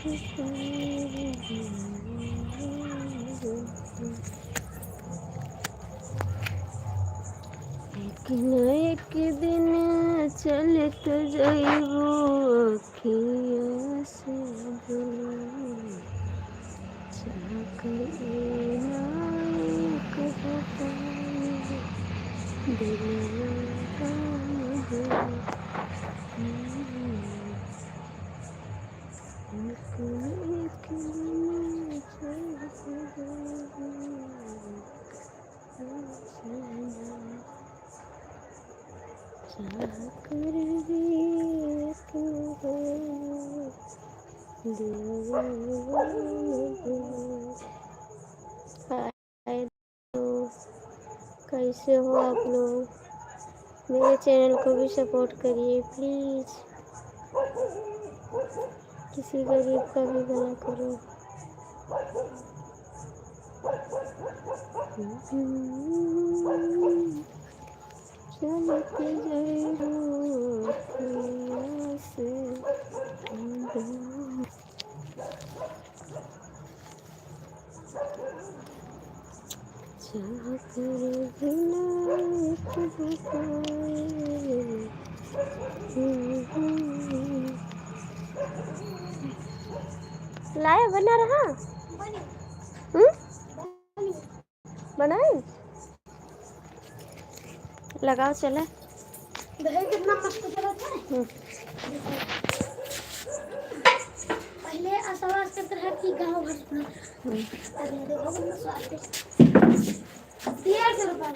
एक न एक दिन चलत जाइबो अखिया से दुनू चाकर नायक हो पाएंगे दिलवा का मजनू। एक न एक दिन चलत जाइबो चाकर भी एक न हो दिलवा मजनू। हाय दोस्त, कैसे हो आप लोग? मेरे चैनल को भी सपोर्ट करिए प्लीज़। किसी गरीब का भी भला करो। चलते जाइबो अखिया से दुनू चाकर बिना एक हो पाए। लाया बना रहा बनाए लगाओ चला। दही कितना मस्त बनता है। पहले आवाज करते रहा कि गाँव भर सुना। अरे देखो कितना स्वादिष्ट दिया के रुपया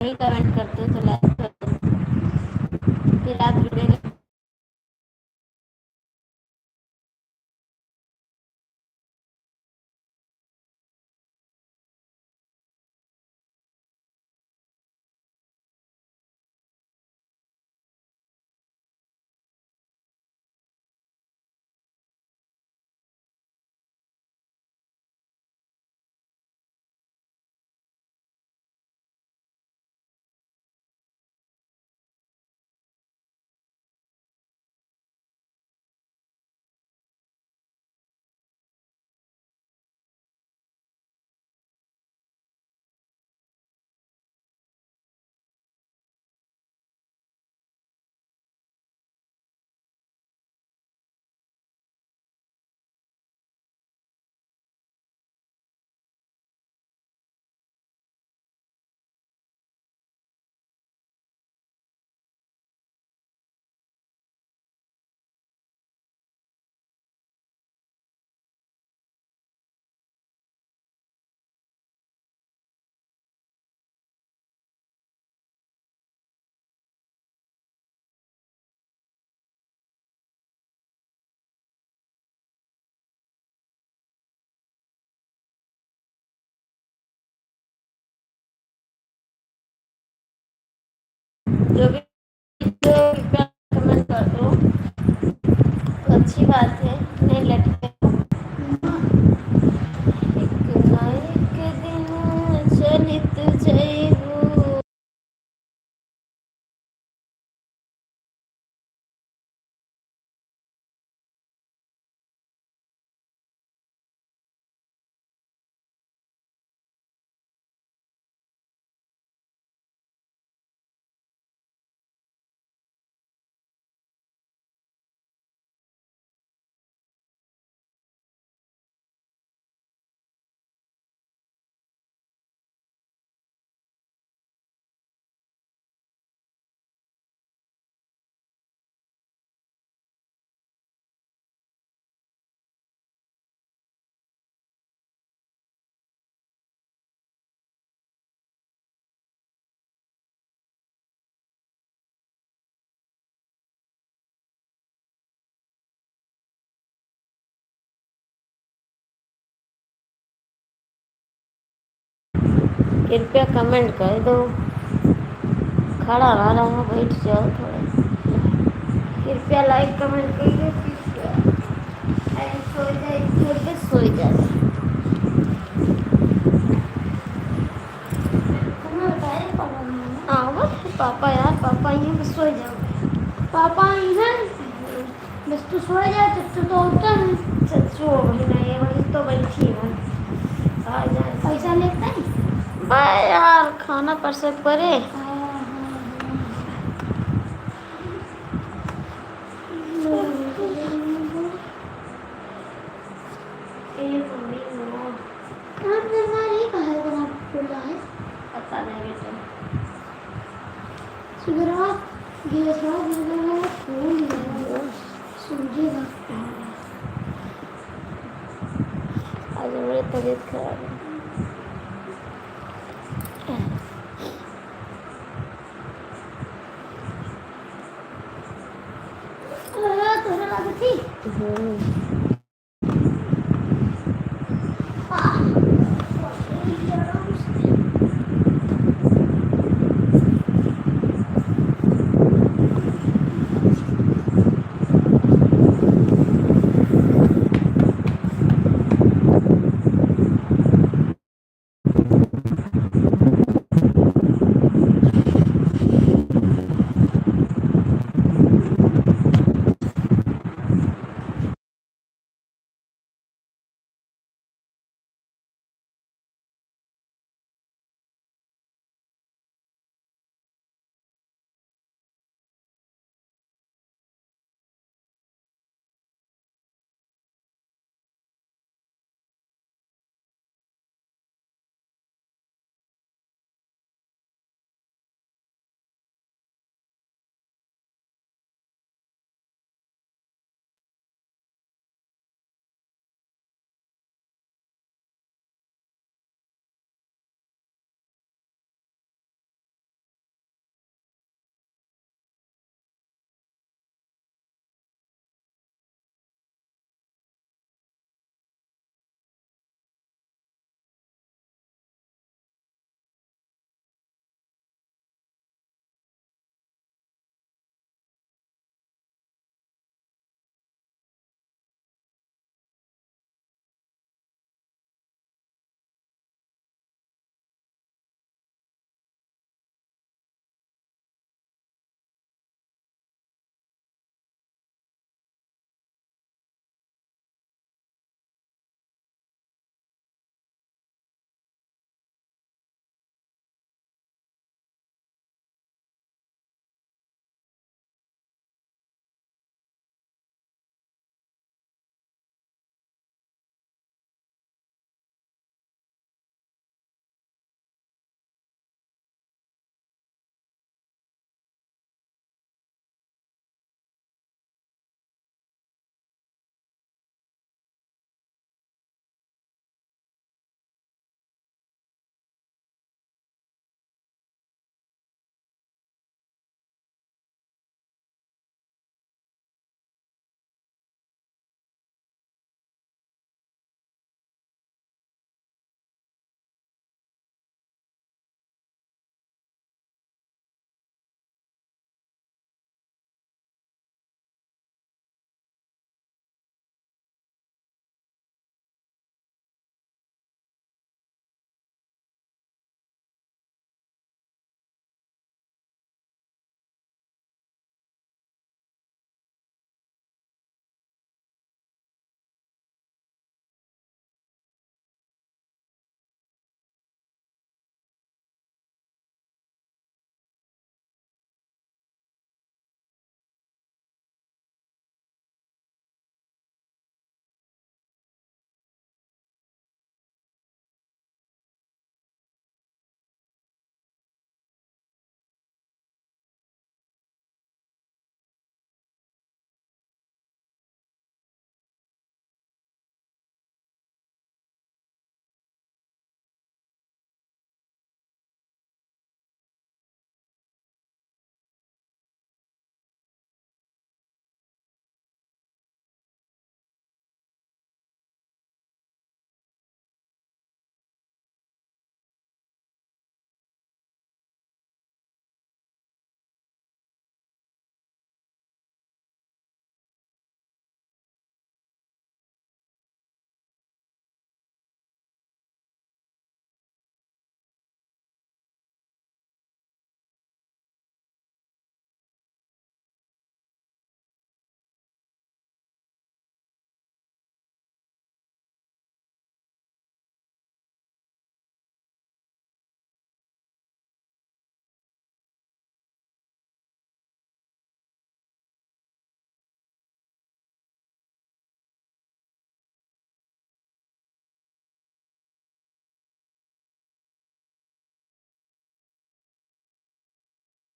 नहीं कमेंट करते हो तो लाइक कर दो, फिर आप जुड़े रहो। जो भी जो कमेंट कर दो तो अच्छी बात है, नहीं लटके। एक ना एक दिन चलित जइबू। कृपया कमेंट कर दो, खड़ा ना रहो, बैठ जाओ थोड़ा। कृपया लाइक कमेंट करिए। सो जाए थोड़े सो जाए। हाँ बस पापा यार, पापा यहीं बस सो जाओ। पापा आई है, बस तू सो जा, चच्चू तो उठता है। चच्चू वही नहीं, वही तो बैठी है। आ जाए पैसा लेता है। बाय यार, खाना पर से परे। पता नहीं बेटा। आज मेरी तबीयत खराब है।